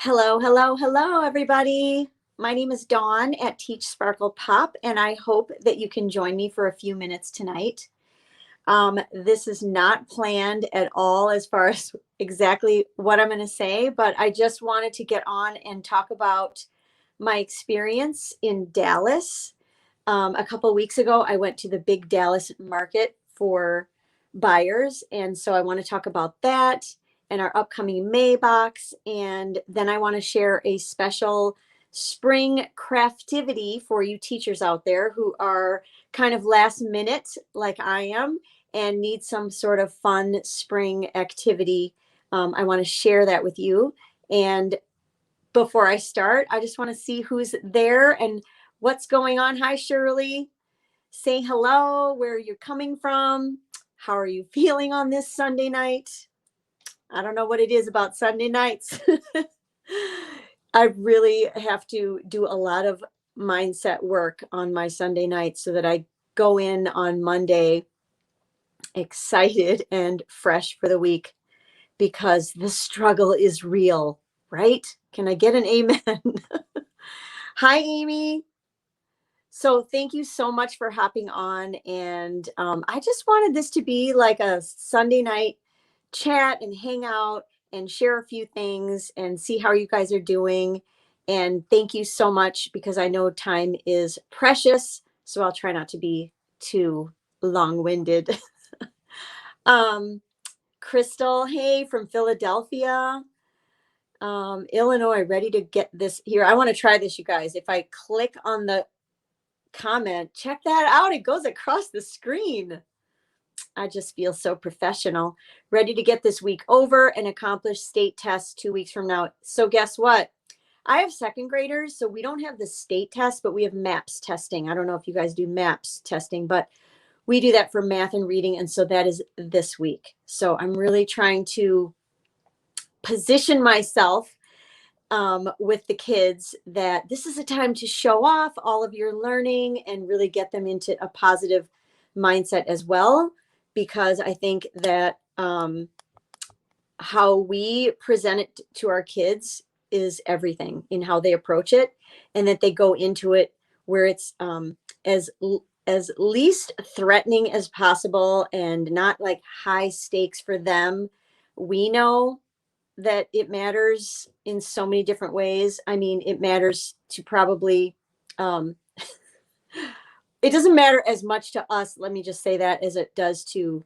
Hello, hello, hello, everybody. My name is Dawn at Teach Sparkle Pop, and I hope that you can join me for a few minutes tonight. This is not planned at all as far as exactly what I'm going to say, but I just wanted to get on and talk about my experience in Dallas. A couple weeks ago, I went to the big Dallas market for buyers. And so I want to talk about that and our upcoming May box. And then I want to share a special spring craftivity for you teachers out there who are kind of last minute, like I am, and need some sort of fun spring activity. I want to share that with you. And before I start, I just want to see who's there and what's going on. Hi, Shirley. Say hello, where you're coming from. How are you feeling on this Sunday night? I don't know what it is about Sunday nights. I really have to do a lot of mindset work on my Sunday night so that I go in on Monday excited and fresh for the week because the struggle is real, right? Can I get an amen? Hi, Amy. So thank you so much for hopping on. And I just wanted this to be like a Sunday night chat and hang out and share a few things and see how you guys are doing. And thank you so much because I know time is precious. So I'll try not to be too long-winded. um, Crystal, hey, from Philadelphia. Illinois, ready to get this here. I want to try this, you guys. If I click on the comment, check that out. It goes across the screen. I just feel so professional. Ready to get this week over and accomplish state tests 2 weeks from now. So guess what? I have second graders, so we don't have the state test, but we have MAPS testing. I don't know if you guys do MAPS testing, but we do that for math and reading. And so that is this week. So I'm really trying to position myself with the kids that this is a time to show off all of your learning and really get them into a positive mindset as well. Because I think that how we present it to our kids is everything in how they approach it, and that they go into it where it's as least threatening as possible and not like high stakes for them. We know that it matters in so many different ways. I mean, it matters to probably, it doesn't matter as much to us, let me just say that, as it does to,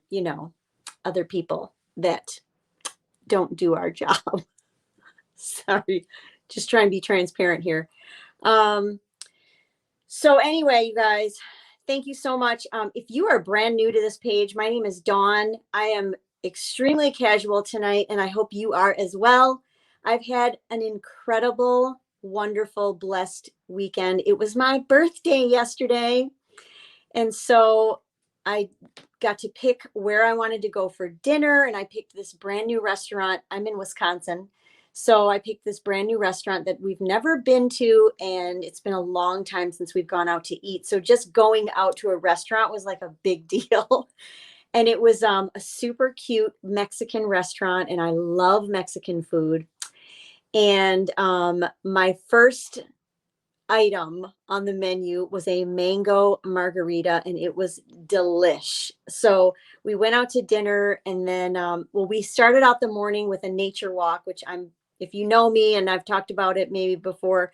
other people that don't do our job. Sorry, just trying to be transparent here. So anyway, you guys, thank you so much. If you are brand new to this page, my name is Dawn. I am extremely casual tonight, and I hope you are as well. I've had an incredible, wonderful, blessed weekend. It was my birthday yesterday. And so I got to pick where I wanted to go for dinner, and I picked this brand new restaurant. I'm in Wisconsin. So I picked this brand new restaurant that we've never been to, and it's been a long time since we've gone out to eat. So just going out to a restaurant was like a big deal. And it was a super cute Mexican restaurant, and I love Mexican food. And my first item on the menu was a mango margarita, and it was delish. So we went out to dinner, and then we started out the morning with a nature walk, which if you know me, and I've talked about it maybe before,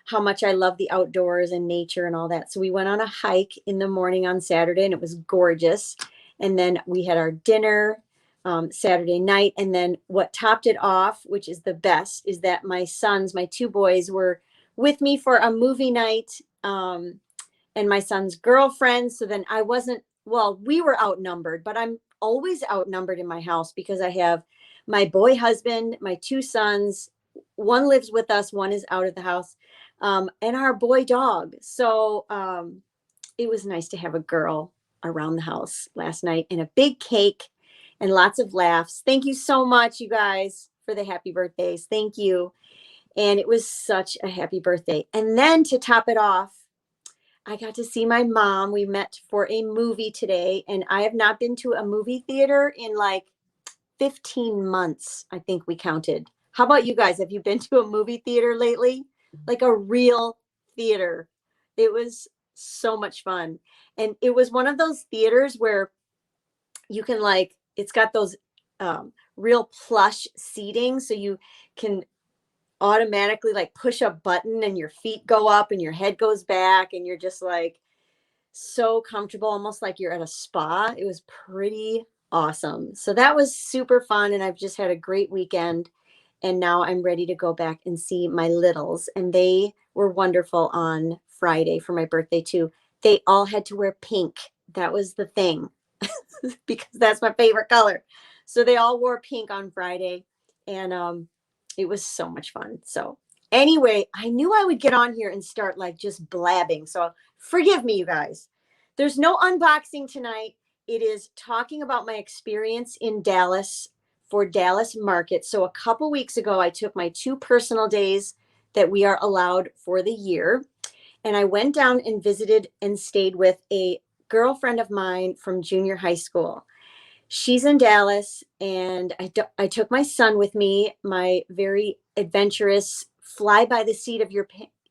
how much I love the outdoors and nature and all that. So we went on a hike in the morning on Saturday, and it was gorgeous. And then we had our dinner Saturday night. And then what topped it off, which is the best, is that my two boys, were with me for a movie night, and my son's girlfriend. So then we were outnumbered, but I'm always outnumbered in my house because I have my boy husband, my two sons. One lives with us, one is out of the house, and our boy dog. So it was nice to have a girl around the house last night, and a big cake and lots of laughs. Thank you so much, you guys, for the happy birthdays. Thank you. And it was such a happy birthday. And then to top it off, I got to see my mom. We met for a movie today, and I have not been to a movie theater in like 15 months, I think we counted How about you guys? Have you been to a movie theater lately? Like a real theater. It was so much fun. And it was one of those theaters where you can like, it's got those real plush seating. So you can automatically like push a button and your feet go up and your head goes back and you're just like so comfortable, almost like you're at a spa. It was pretty awesome. So that was super fun. And I've just had a great weekend. And now I'm ready to go back and see my littles. And they were wonderful on Friday for my birthday, too. They all had to wear pink. That was the thing because that's my favorite color. So they all wore pink on Friday. And it was so much fun. So anyway, I knew I would get on here and start like just blabbing. So forgive me, you guys. There's no unboxing tonight. It is talking about my experience in Dallas for Dallas Market. So a couple weeks ago, I took my 2 personal days that we are allowed for the year. And I went down and visited and stayed with a girlfriend of mine from junior high school. She's in Dallas, and I took my son with me, my very adventurous, fly by the seat of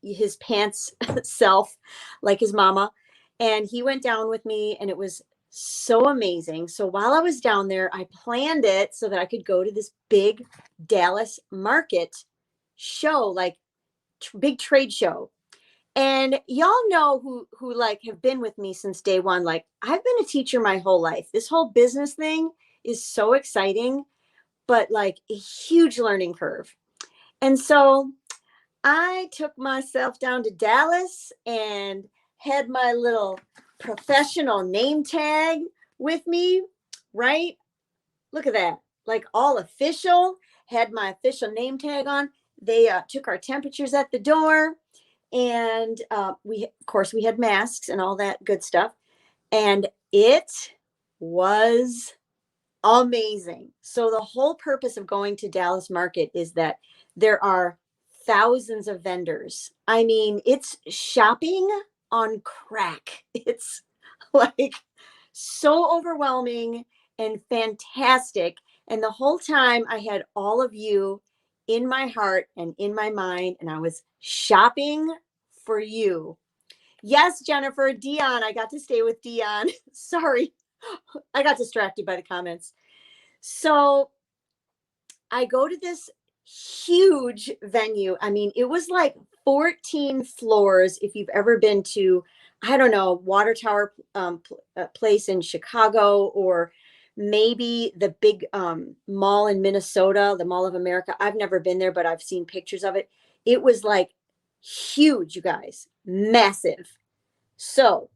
his pants self, like his mama. And he went down with me, and it was so amazing. So while I was down there, I planned it so that I could go to this big Dallas market show, like big trade show. And y'all know who like have been with me since day one. Like I've been a teacher my whole life. This whole business thing is so exciting, but like a huge learning curve. And so I took myself down to Dallas and had my little professional name tag with me, right? Look at that. Like all official, had my official name tag on. They took our temperatures at the door. And of course, we had masks and all that good stuff. And it was amazing. So the whole purpose of going to Dallas Market is that there are thousands of vendors. I mean, it's shopping on crack. It's like so overwhelming and fantastic. And the whole time I had all of you in my heart and in my mind, and I was shopping for you. Yes, Jennifer, Dion, I got to stay with Dion. Sorry, I got distracted by the comments. So I go to this huge venue. I mean, it was like 14 floors. If you've ever been to, I don't know, Water Tower place in Chicago, or maybe the big mall in Minnesota, the Mall of America. I've never been there, but I've seen pictures of it. It was like huge, you guys, massive. So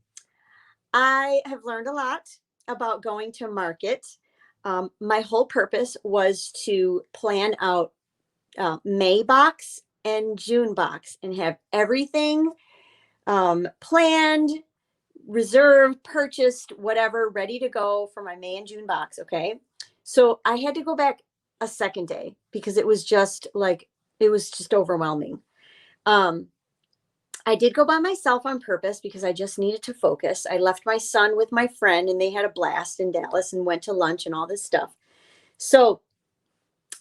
I have learned a lot about going to market. My whole purpose was to plan out May box and June box and have everything planned, reserved, purchased, whatever, ready to go for my May and June box. Okay. So I had to go back a second day because it was just overwhelming. I did go by myself on purpose because I just needed to focus. I left my son with my friend and they had a blast in Dallas and went to lunch and all this stuff. So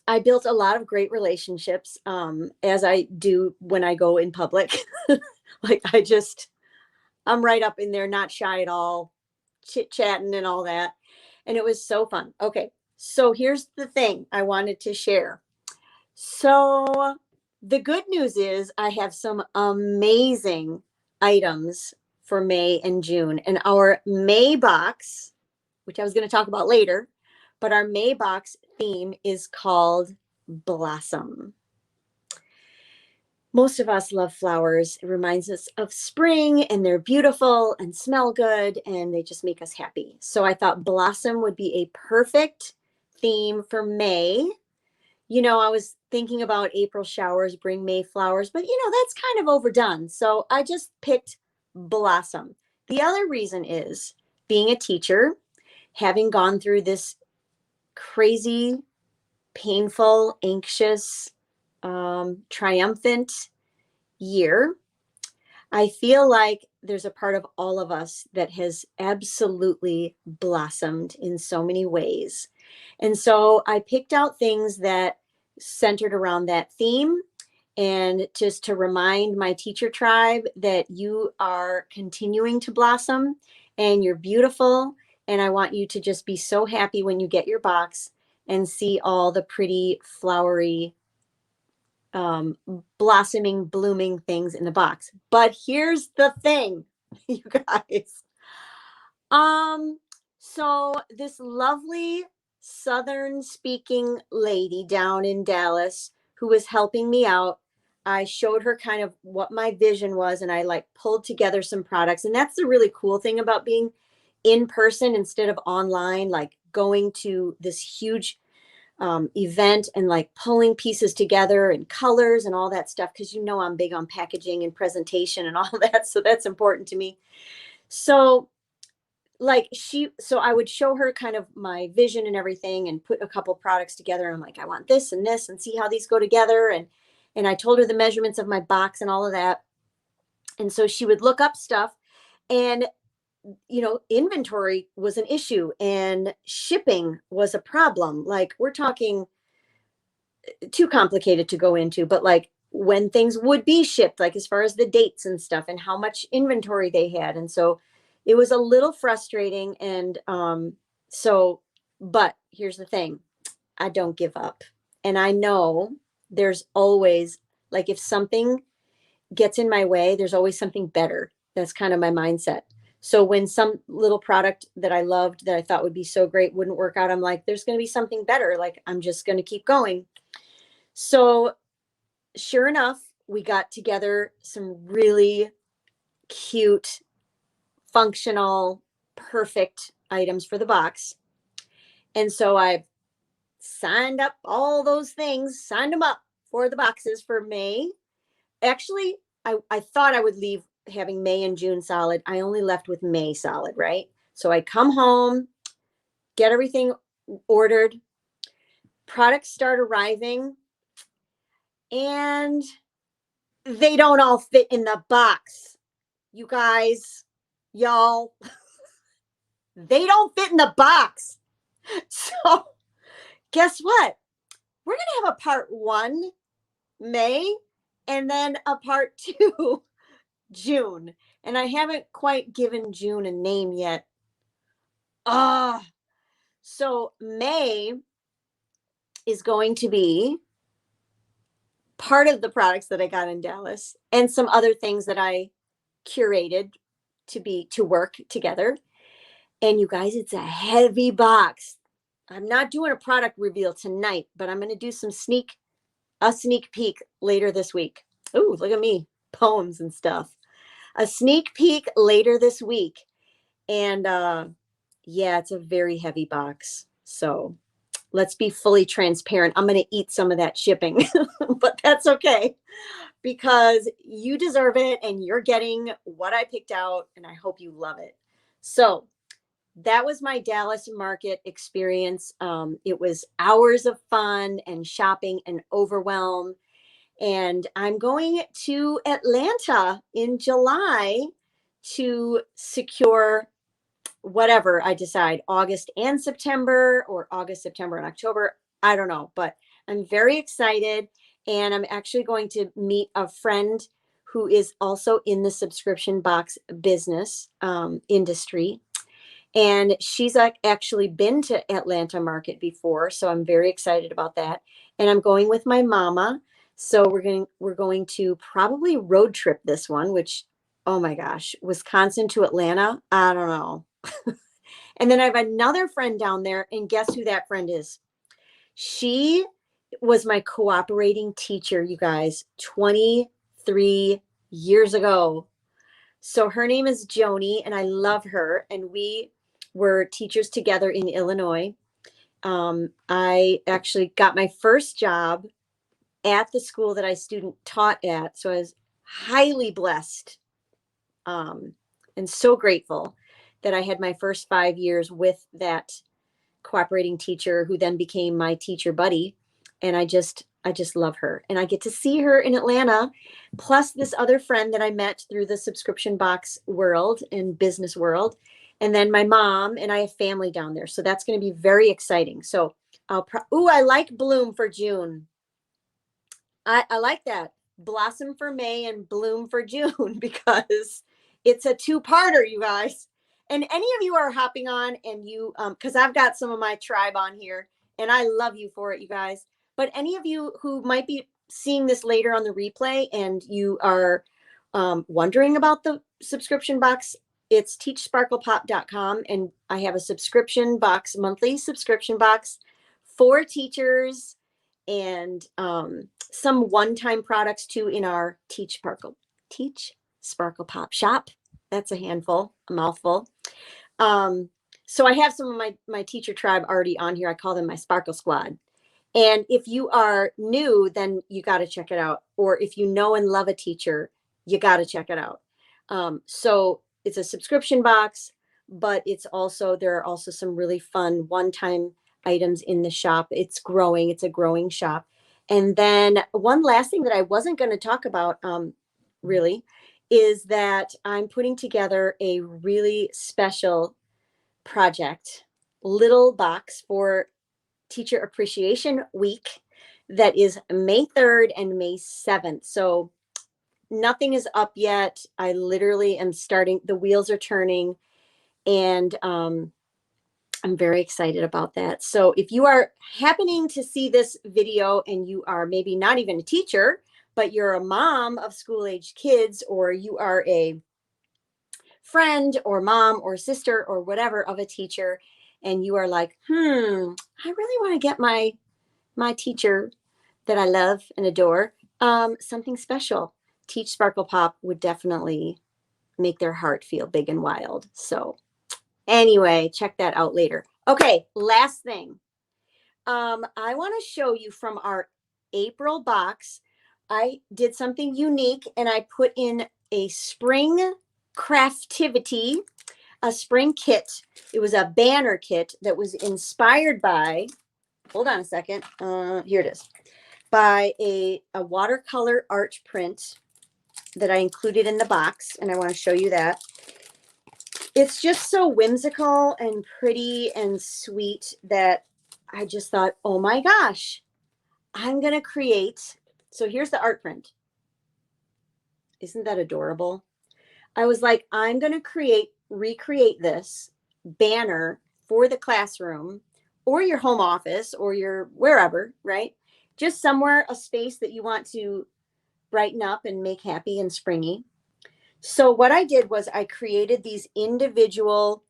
I built a lot of great relationships, as I do when I go in public. Like I'm right up in there, not shy at all, chit chatting and all that. And it was so fun. Okay. So here's the thing I wanted to share. So the good news is I have some amazing items for May and June. And our May box, which I was going to talk about later, but our May box theme is called Blossom. Most of us love flowers. It reminds us of spring, and they're beautiful and smell good, and they just make us happy. So I thought Blossom would be a perfect theme for May. You know, I was thinking about April showers bring May flowers, but that's kind of overdone. So I just picked Blossom. The other reason is being a teacher, having gone through this crazy, painful, anxious, triumphant year, I feel like there's a part of all of us that has absolutely blossomed in so many ways. And so I picked out things that centered around that theme. And just to remind my teacher tribe that you are continuing to blossom and you're beautiful. And I want you to just be so happy when you get your box and see all the pretty flowery, blossoming, blooming things in the box. But here's the thing, you guys. So this lovely Southern speaking lady down in Dallas who was helping me out, I showed her kind of what my vision was, and I like pulled together some products. And that's the really cool thing about being in person instead of online, like going to this huge event and like pulling pieces together and colors and all that stuff. Cause I'm big on packaging and presentation and all that. So that's important to me. So so I would show her kind of my vision and everything and put a couple products together. And I'm like, I want this and this and see how these go together. And I told her the measurements of my box and all of that. And so she would look up stuff, and inventory was an issue and shipping was a problem. Like, we're talking too complicated to go into, but like when things would be shipped, like as far as the dates and stuff and how much inventory they had. And so it was a little frustrating. And but here's the thing, I don't give up. And I know there's always, like, if something gets in my way, there's always something better. That's kind of my mindset. So when some little product that I loved that I thought would be so great wouldn't work out, I'm like, there's going to be something better. Like, I'm just going to keep going. So sure enough, we got together some really cute, functional, perfect items for the box. And so I signed up all those things, signed them up for the boxes for May. Actually, I thought I would leave having May and June solid. I only left with May solid, right? So I come home, get everything ordered, products start arriving, and they don't all fit in the box. You guys, y'all, they don't fit in the box. So guess what? We're going to have a part 1 May and then a part 2 June. And I haven't quite given June a name yet. So May is going to be part of the products that I got in Dallas and some other things that I curated to work together. And you guys, it's a heavy box. I'm not doing a product reveal tonight, but I'm going to do a sneak peek later this week. Ooh, look at me, poems and stuff. A sneak peek later this week. And yeah, it's a very heavy box. So let's be fully transparent. I'm going to eat some of that shipping, but that's okay because you deserve it and you're getting what I picked out, and I hope you love it. So that was my Dallas market experience. It was hours of fun and shopping and overwhelm. And I'm going to Atlanta in July to secure whatever I decide, August and September, or August, September, and October. I don't know, but I'm very excited. And I'm actually going to meet a friend who is also in the subscription box business industry. And she's actually been to Atlanta market before. So I'm very excited about that. And I'm going with my mama. So we're going to probably road trip this one, which, oh my gosh, Wisconsin to Atlanta. I don't know. And then I have another friend down there, and guess who that friend is? She was my cooperating teacher, you guys, 23 years ago. So her name is Joni, and I love her. And we were teachers together in Illinois. I actually got my first job at the school that I student taught at. So I was highly blessed and so grateful that I had my first 5 years with that cooperating teacher who then became my teacher buddy. And I just love her. And I get to see her in Atlanta, plus this other friend that I met through the subscription box world and business world. And then my mom, and I have family down there. So that's going to be very exciting. So I like Bloom for June. I like that. Blossom for May and bloom for June because it's a two-parter, you guys. And any of you are hopping on and you, because I've got some of my tribe on here and I love you for it, you guys. But any of you who might be seeing this later on the replay and you are wondering about the subscription box, it's teachsparklepop.com. And I have a subscription box, monthly subscription box for teachers and some one-time products too in our Teach Sparkle Pop shop. That's a handful, a mouthful. So I have some of my teacher tribe already on here. I call them my Sparkle Squad. And if you are new, then you got to check it out. Or if you know and love a teacher, you got to check it out. So it's a subscription box, but there are also some really fun one-time items in the shop. It's growing. It's a growing shop. And then one last thing that I wasn't going to talk about really is that I'm putting together a really special project, little box for Teacher Appreciation Week that is May 3rd and May 7th. So nothing is up yet. I literally am starting, the wheels are turning, and I'm very excited about that. So if you are happening to see this video and you are maybe not even a teacher, but you're a mom of school-aged kids, or you are a friend or mom or sister or whatever of a teacher, and you are like, I really want to get my teacher that I love and adore something special, Teach Sparkle Pop would definitely make their heart feel big and wild. So anyway, check that out later. Okay, last thing. I want to show you from our April box. I did something unique and I put in a spring craftivity, a spring kit. It was a banner kit that was inspired by, hold on a second, here it is, by a watercolor art print that I included in the box, and I want to show you that. It's just so whimsical and pretty and sweet that I just thought, oh my gosh, I'm going to create. So here's the art print. Isn't that adorable? I was like, I'm going to recreate this banner for the classroom or your home office or your wherever, right? Just somewhere, a space that you want to brighten up and make happy and springy. So what I did was I created these individual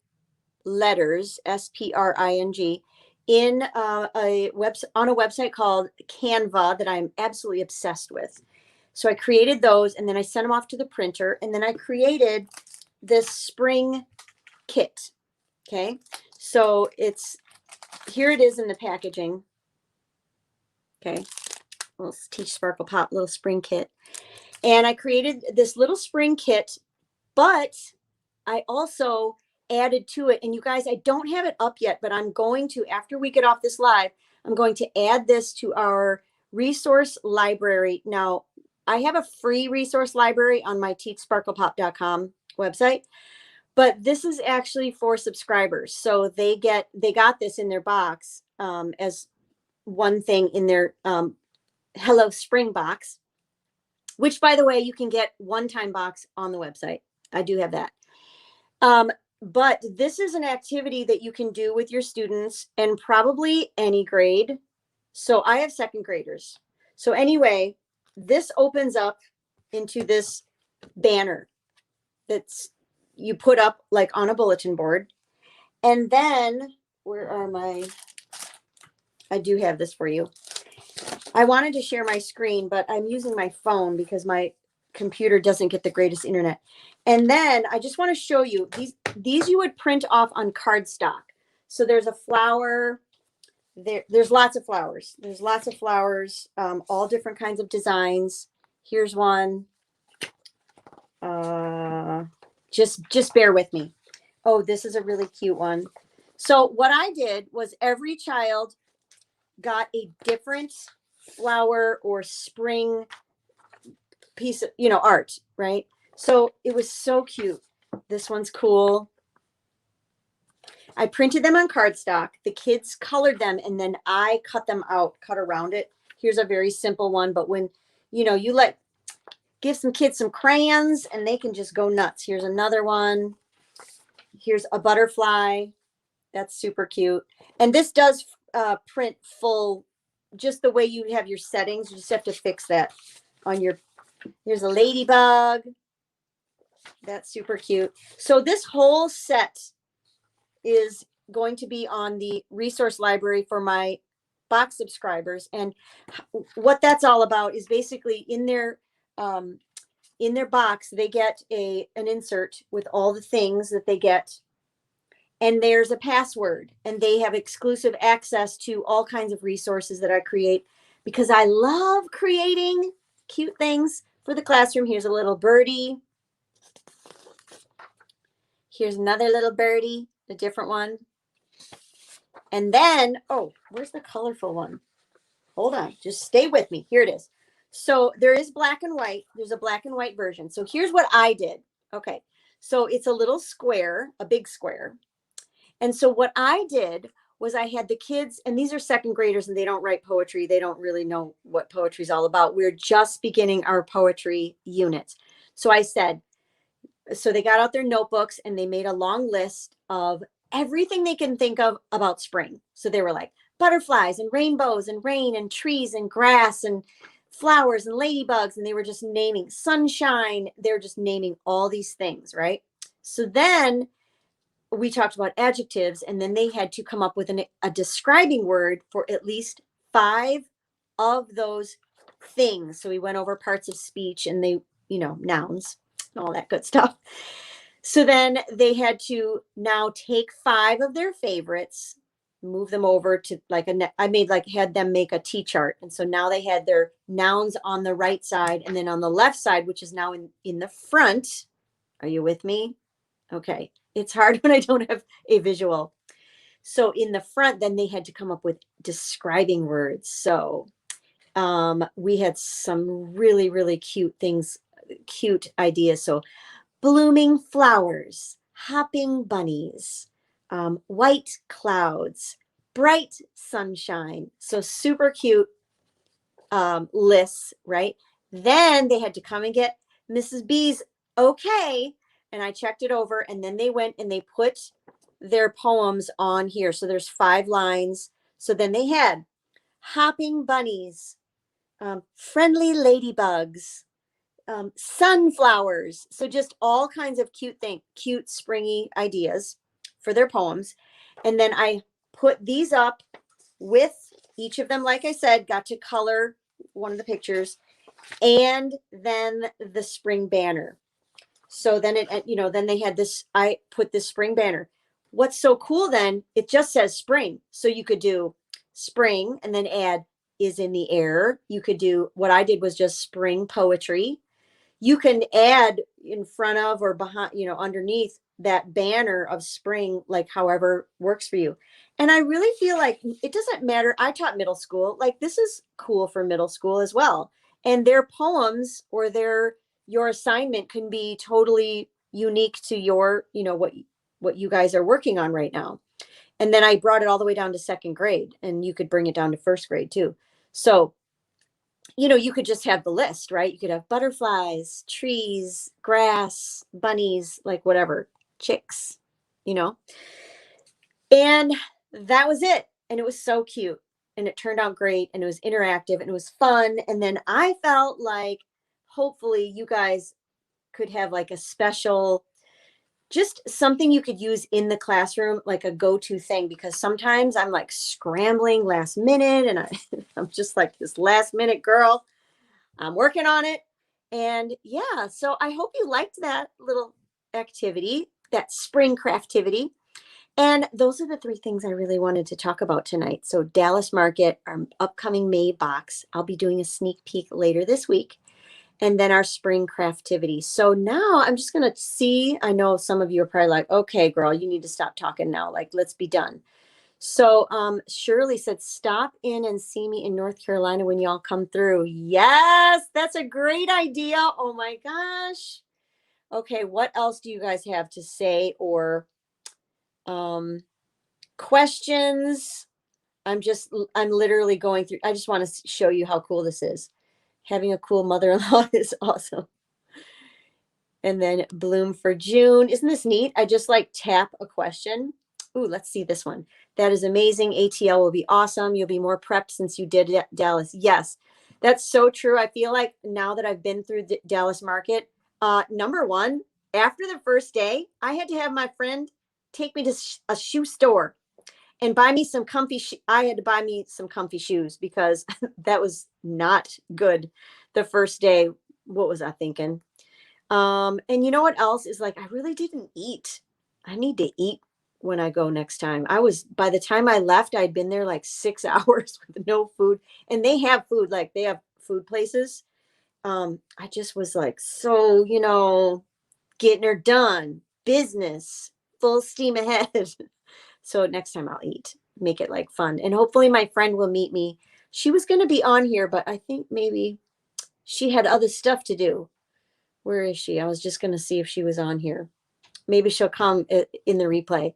letters, SPRING, in on a website called Canva that I'm absolutely obsessed with. So I created those and then I sent them off to the printer, and then I created this spring kit. Okay. So here it is in the packaging. Okay. Little Teach Sparkle Pop little spring kit. And I created this little spring kit, but I also added to it, and you guys, I don't have it up yet, but I'm going to, after we get off this live, I'm going to add this to our resource library. Now, I have a free resource library on my teachsparklepop.com website, but this is actually for subscribers. So they got this in their box as one thing in their Hello Spring box, which, by the way, you can get one-time box on the website. I do have that. But this is an activity that you can do with your students and probably any grade. So I have second graders. So anyway, this opens up into this banner that's you put up like on a bulletin board. And then I do have this for you. I wanted to share my screen, but I'm using my phone because my computer doesn't get the greatest internet. And then I just want to show you these you would print off on cardstock. So there's a flower. There's lots of flowers. There's lots of flowers, all different kinds of designs. Here's one. Just bear with me. Oh, this is a really cute one. So what I did was every child got a different flower or spring piece of, art, right? So it was so cute. This one's cool. I printed them on cardstock. The kids colored them and then I cut them out, cut around it. Here's a very simple one, but when you give some kids some crayons and they can just go nuts. Here's another one. Here's a butterfly. That's super cute. And this does print full, just the way you have your settings. You just have to fix that on your, here's a ladybug. That's super cute. So this whole set is going to be on the resource library for my box subscribers. And what that's all about is basically in their box, they get an insert with all the things that they get. And there's a password, and they have exclusive access to all kinds of resources that I create because I love creating cute things for the classroom. Here's a little birdie. Here's another little birdie, a different one. And then, oh, where's the colorful one? Hold on, just stay with me. Here it is. So there is black and white. There's a black and white version. So here's what I did. Okay, so it's a little square, a big square. And so what I did was I had the kids, and these are second graders and they don't write poetry. They don't really know what poetry is all about. We're just beginning our poetry unit. So I said, so they got out their notebooks and they made a long list of everything they can think of about spring. So they were like butterflies and rainbows and rain and trees and grass and flowers and ladybugs. And they were just naming sunshine. They're just naming all these things, right? So then we talked about adjectives, and then they had to come up with a describing word for at least 5 of those things. So we went over parts of speech and they, nouns and all that good stuff. So then they had to now take 5 of their favorites, move them over to had them make a T chart. And so now they had their nouns on the right side, and then on the left side, which is now in the front. Are you with me? Okay. It's hard when I don't have a visual. So in the front, then they had to come up with describing words. So we had some really, really cute things, cute ideas. So blooming flowers, hopping bunnies, white clouds, bright sunshine. So super cute lists, right? Then they had to come and get Mrs. B's okay. And I checked it over, and then they went and they put their poems on here. So there's 5 lines. So then they had hopping bunnies, friendly ladybugs, sunflowers. So just all kinds of cute springy ideas for their poems. And then I put these up with each of them, like I said, got to color one of the pictures, and then the spring banner. So then then they had this, I put this spring banner. What's so cool then, it just says spring. So you could do spring and then add is in the air. You could do, what I did was just spring poetry. You can add in front of or behind, underneath that banner of spring, like however works for you. And I really feel like it doesn't matter. I taught middle school. Like this is cool for middle school as well. And their poems or your assignment can be totally unique to your, what you guys are working on right now. And then I brought it all the way down to second grade, and you could bring it down to first grade too. So, you could just have the list, right? You could have butterflies, trees, grass, bunnies, like whatever, chicks, and that was it. And it was so cute, and it turned out great, and it was interactive, and it was fun. And then I felt like hopefully you guys could have like a special, just something you could use in the classroom, like a go-to thing, because sometimes I'm like scrambling last minute, and I'm just like this last minute girl. I'm working on it. And yeah, so I hope you liked that little activity, that spring craftivity. And those are the 3 things I really wanted to talk about tonight. So Dallas Market, our upcoming May box. I'll be doing a sneak peek later this week. And then our spring craftivity. So now I'm just going to see, I know some of you are probably like, okay, girl, you need to stop talking now. Like, let's be done. So Shirley said, stop in and see me in North Carolina when y'all come through. Yes, that's a great idea. Oh my gosh. Okay, what else do you guys have to say, or questions? I'm literally going through, I just want to show you how cool this is. Having a cool mother-in-law is awesome. And then Bloom for June. Isn't this neat? I just like tap a question. Ooh, let's see this one. That is amazing. ATL will be awesome. You'll be more prepped since you did Dallas. Yes, that's so true. I feel like now that I've been through the Dallas market, number one, after the first day, I had to have my friend take me to a shoe store and buy me some comfy. I had to buy me some comfy shoes because that was not good the first day. What was I thinking? And you know what else is like, I really didn't eat. I need to eat when I go next time. By the time I left, I'd been there like 6 hours with no food. And they have food, like they have food places. I just was like, so, getting her done, business, full steam ahead. So next time I'll eat, make it like fun. And hopefully my friend will meet me. She was going to be on here, but I think maybe she had other stuff to do. Where is she? I was just going to see if she was on here. Maybe she'll come in the replay.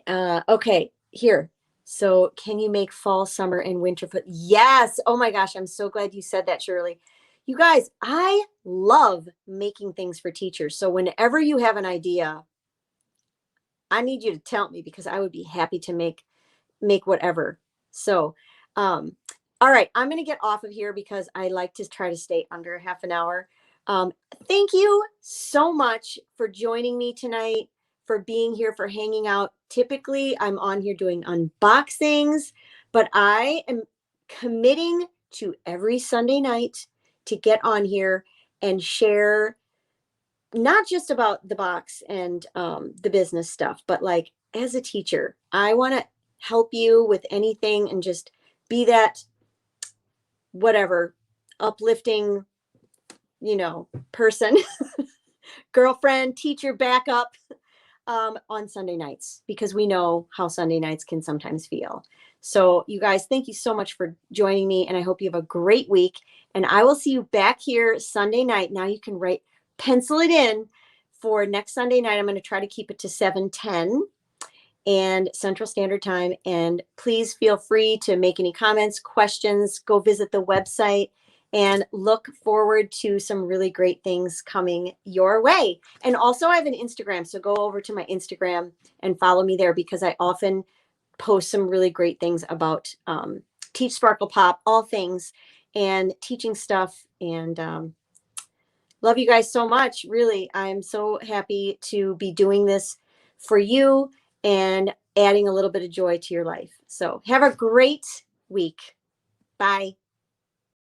Okay, here. So can you make fall, summer, and winter foot? Yes. Oh my gosh, I'm so glad you said that, Shirley. You guys, I love making things for teachers. So whenever you have an idea, I need you to tell me because I would be happy to make whatever. So, all right, I'm going to get off of here because I like to try to stay under half an hour. Thank you so much for joining me tonight, for being here, for hanging out. Typically, I'm on here doing unboxings, but I am committing to every Sunday night to get on here and share not just about the box and the business stuff, but like as a teacher, I want to help you with anything and just be that whatever uplifting, person, girlfriend, teacher, backup on Sunday nights because we know how Sunday nights can sometimes feel. So you guys, thank you so much for joining me and I hope you have a great week and I will see you back here Sunday night. Now you can pencil it in for next Sunday night. I'm going to try to keep it to 7:10 and Central Standard Time. And please feel free to make any comments, questions, go visit the website and look forward to some really great things coming your way. And also I have an Instagram. So go over to my Instagram and follow me there because I often post some really great things about Teach Sparkle Pop, all things and teaching stuff. And love you guys so much. Really, I'm so happy to be doing this for you and adding a little bit of joy to your life. So have a great week. Bye.